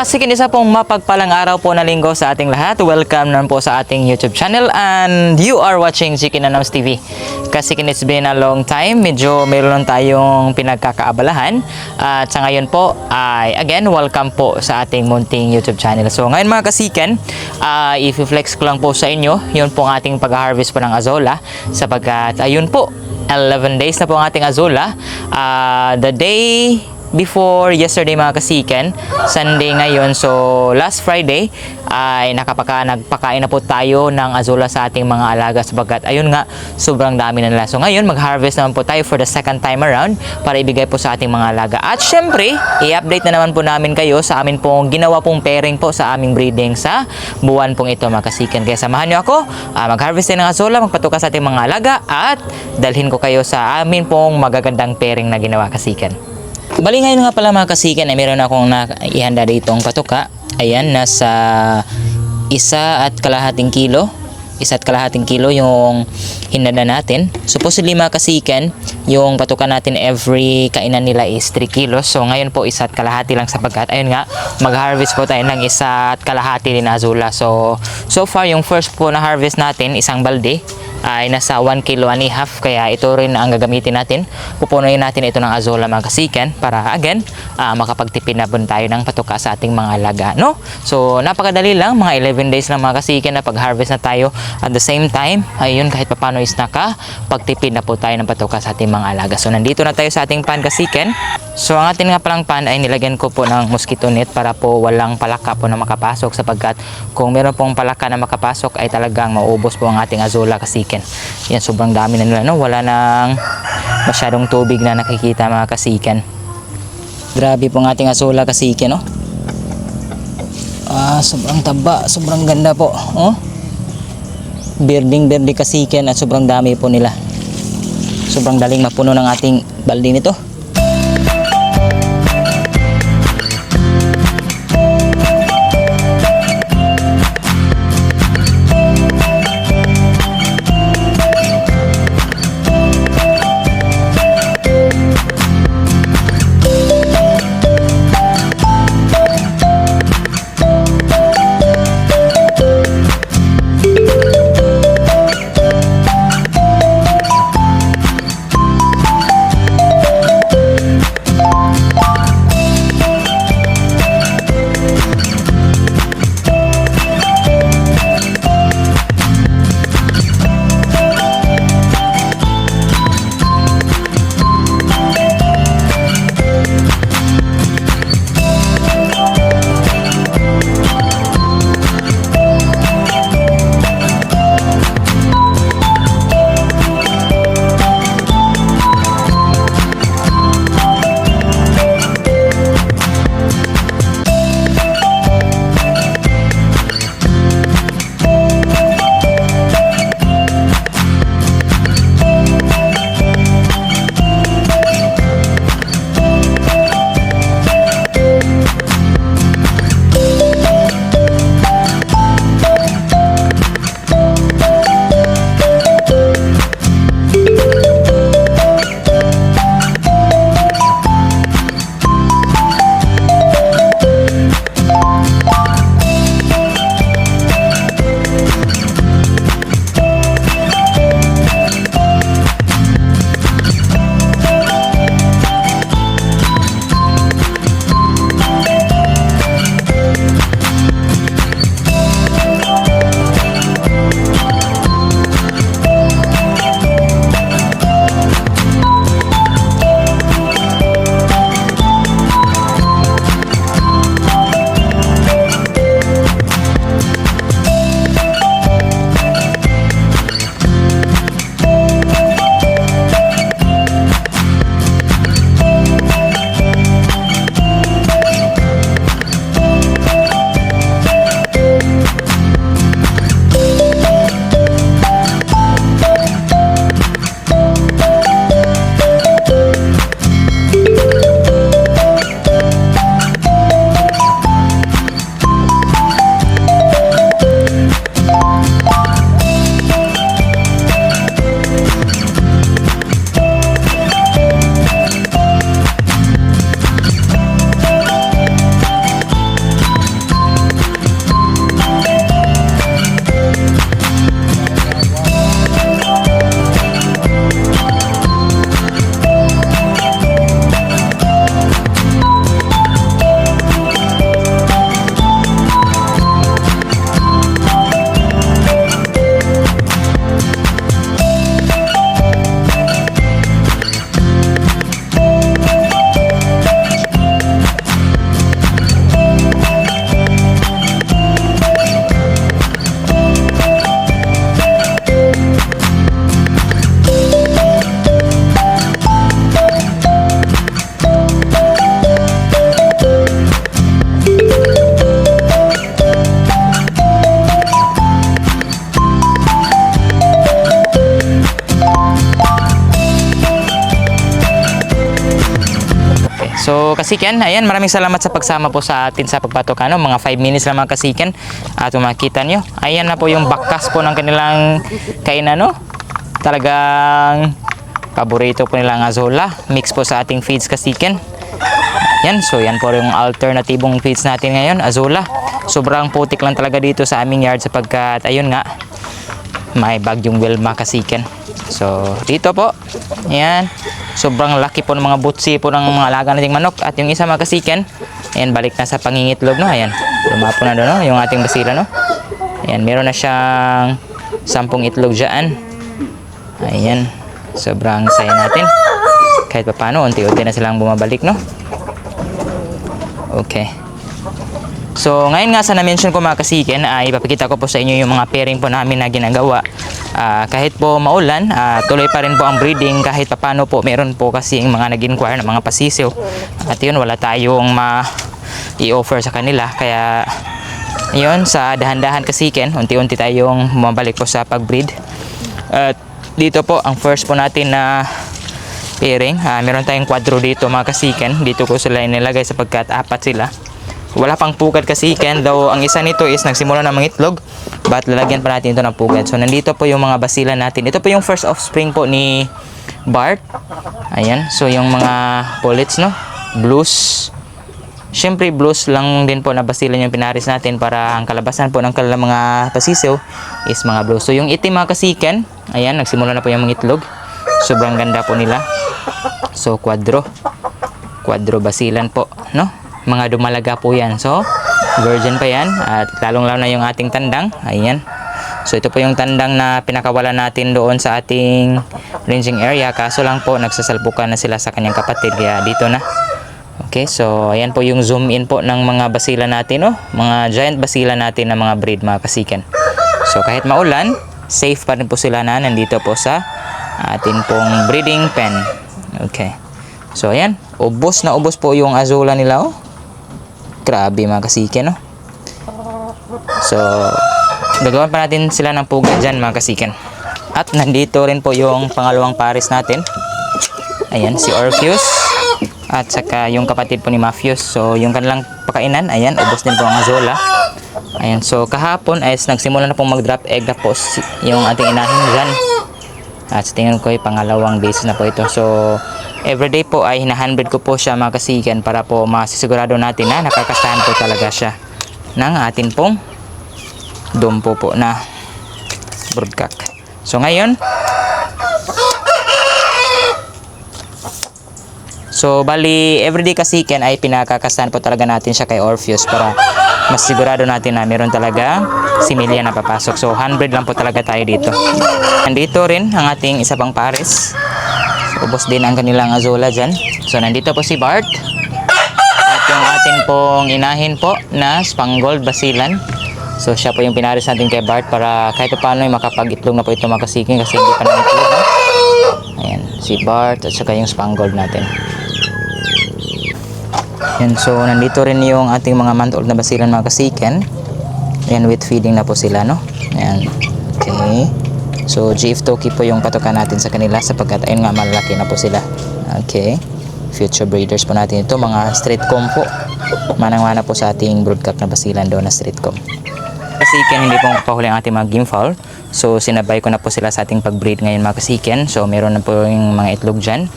Kasikin, isa pong mapagpalang araw po na linggo sa ating lahat. Welcome naman po sa ating YouTube channel and you are watching Chicken Announce TV. Kasikin, it's been a long time. Medyo meron tayong pinagkakaabalahan. At sa ngayon po ay again, welcome po sa ating munting YouTube channel. So ngayon mga kasikin, i-flex ko lang po sa inyo. Yun po ang ating pag-harvest po ng Azolla. Sapagkat ayun po, 11 days na po ang ating Azolla. The day before yesterday mga kasiken, Sunday ngayon, so last Friday ay nagpakain na po tayo ng Azolla sa ating mga alaga sabagat ayun nga, sobrang dami na nila. So ngayon, mag-harvest naman po tayo for the second time around para ibigay po sa ating mga alaga. At syempre, i-update na naman po namin kayo sa amin pong ginawa pong pairing po sa aming breeding sa buwan pong ito mga kasiken. Kaya samahan nyo ako, mag-harvest tayo ng Azolla, magpatuka sa ating mga alaga at dalhin ko kayo sa amin pong magagandang pairing na ginawa kasiken. Bali ngayon nga pala mga kasiken ay meron akong ihanda ditong patuka. Ayan, nasa 1.5 kilo. 1.5 kilo yung hinanda natin. Supposedly mga kasiken, yung patuka natin every kainan nila is 3 kilos. So ngayon po 1.5 lang sapagkat ayun nga, mag-harvest po tayo ng 1.5 din na Azolla. So far yung first po na harvest natin, isang balde, ay nasa 1.5 kilo. Kaya ito rin ang gagamitin natin. Pupunuin natin ito ng Azolla mga kasiken para again, makapagtipid na po tayo ng patuka sa ating mga alaga, no? So napakadali lang, mga 11 days lang mga kasiken na pag-harvest na tayo. At the same time, ayun, kahit papano is nakapagtipid na po tayo ng patuka sa ating mga alaga. So nandito na tayo sa ating pan kasiken. So ang ating nga palang pan ay nilagyan ko po ng mosquito net para po walang palaka po na makapasok sapagkat kung meron pong palaka na makapasok ay talagang maubos po ang ating Azolla kasiken. Yan, sobrang dami na nila, no? Wala nang masyadong tubig na nakikita mga kasiken. Grabe po ang ating Azolla kasiken, no? Sobrang taba, sobrang ganda po, oh. Berding-berde kasiken at sobrang dami po nila. Sobrang daling mapuno ng ating balde nito. kasiken. Ayan, maraming salamat sa pagsama po sa atin sa pagpatok. Mga 5 minutes lang mga kasiken. At kung makita nyo, ayan na po yung bakas po ng kanilang kainan, no? Talagang paborito po nila ang azola. Mix po sa ating feeds kasiken. Yan, so yan po yung alternatibong feeds natin ngayon, azola. Sobrang putik lang talaga dito sa aming yard sapagkat ayun nga, may bagyong Wilma kasiken. So dito po, yan, sobrang laki po ng mga butsi po ng mga alaga nating manok. At yung isa mga kasiken, ayan, balik na sa pangingitlog, no? Ayan, lumapo na doon, no? Yung ating basila, no? Ayan, meron na siyang 10 itlog dyan. Ayan, sobrang saya natin. Kahit pa paano, unti-unti na silang bumabalik, no? Okay. So, ngayon nga sa na-mention ko mga kasiken, ay ipapakita ko po sa inyo yung mga pairing po namin na ginagawa. Kahit po maulan, tuloy pa rin po ang breeding kahit papano po. Meron po kasi yung mga nag-inquire ng mga pasisiw. At yun, wala tayong i-offer sa kanila. Kaya, yun, sa dahan-dahan kasiken, unti-unti tayong bumabalik po sa pag-breed. At dito po, ang first po natin na pairing, meron tayong quadro dito mga kasiken. Dito ko sila inilagay sapagkat 4 sila. Wala pang pugad kasiken, though ang isa nito is nagsimula ng mangitlog, but lalagyan pa natin ito ng pugad. So nandito po yung mga basila natin. Ito po yung first offspring po ni Bart. Ayan, so yung mga pullets, no? Blues. Siyempre blues lang din po na basila yung pinaris natin para ang kalabasan po ng kanilang mga pasisiw is mga blues. So yung itim mga kasiken, ayan, nagsimula na po yung mangitlog. Sobrang ganda po nila. So quadro basilan po, no? Mga dumalaga po yan. So virgin pa yan. At lalong lalo na yung ating tandang. Ayan. So ito po yung tandang na pinakawalan natin doon sa ating ranging area. Kaso lang po nagsasalpukan na sila sa kanyang kapatid. Kaya dito na. Okay, so ayan po yung zoom in po ng mga basila natin, no? Mga giant basila natin na mga breed mga kasiken. So kahit maulan, safe pa rin po sila na nandito po sa atin pong breeding pen. Okay. So ayan, ubos na ubos po yung azola nila, oh. Grabe mga kasiken, no? So gagawan pa natin sila ng pugad dyan mga kasiken. At nandito rin po yung pangalawang pares natin. Ayan, si Orpheus at saka yung kapatid po ni Mapheus. So yung kanilang pakainan, ayan, ubos din po ang azola. Ayan, so kahapon ay nagsimula na pong mag-drop egg na po yung ating inahin dyan. At sa tingin ko ay pangalawang days na po ito. So everyday po ay hina-handbreed ko po siya mga kasiken para po masisigurado natin na nakakastahan po talaga siya ng atin pong dumpo po na broodcock. So ngayon, bali everyday kasiken ay pinakakastahan po talaga natin siya kay Orpheus para masigurado natin na meron talaga similya na papasok. So handbreed lang po talaga tayo dito. Nandito rin ang ating isa pang pares. Ubos din ang kanilang azola dyan. So nandito po si Bart. At yung atin pong inahin po na Spangled Basilan. So siya po yung pinaris natin kay Bart para kahit paano makapag-itlog na po ito mga kasiken kasi hindi pa nang-itlog. Ayan, si Bart at saka yung Spangled natin. Yan, so nandito rin yung ating mga month-old na basilan mga kasiken. Ayan, with feeding na po sila, no? Ayan, okay. So GF Toki po yung patokan natin sa kanila sapagkat ayun nga malaki na po sila. Okay, future breeders po natin ito, mga street comb po. Manang-mana po sa ating broodcock na basilan doon na street comb. Kasiken, hindi po papahuli ang ating mga game fowl. So sinabay ko na po sila sa ating pag-breed ngayon mga kasiken. So meron na po yung mga itlog dyan.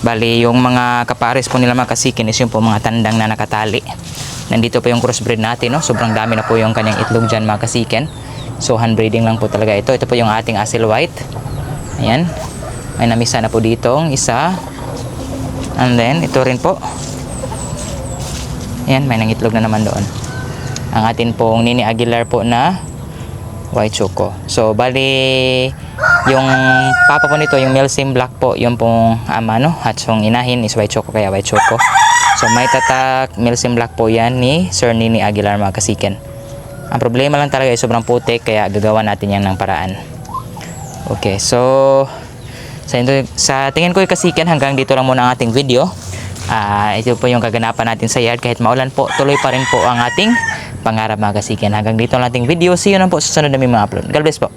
Bali yung mga kapares po nila mga kasiken is yung po mga tandang na nakatali. Nandito po yung crossbreed natin, no? Sobrang dami na po yung kanyang itlog dyan mga kasiken. So handbreeding lang po talaga ito. Ito po yung ating Asil White. Ayan. May namisa na po ditong isa. And then ito rin po. Ayan, may nangitlog na naman doon. Ang atin pong Nini Aguilar po na White Choco. So bali yung papa po nito, yung Milsim Black po, yung pong ama, no? At yung inahin is White Choco, kaya White Choco. So may tatak Milsim Black po yan ni Sir Nini Aguilar mga kasiken. Ang problema lang talaga ay sobrang putik, kaya gagawa natin yan ng paraan. Okay, so sa tingin ko yung kasiken, hanggang dito lang muna ang ating video. Ito po yung kaganapan natin sa yard. Kahit maulan po, tuloy pa rin po ang ating pangarap mga kasiken. Hanggang dito ang ating video. See you na po sa sunod na mga upload. God bless po.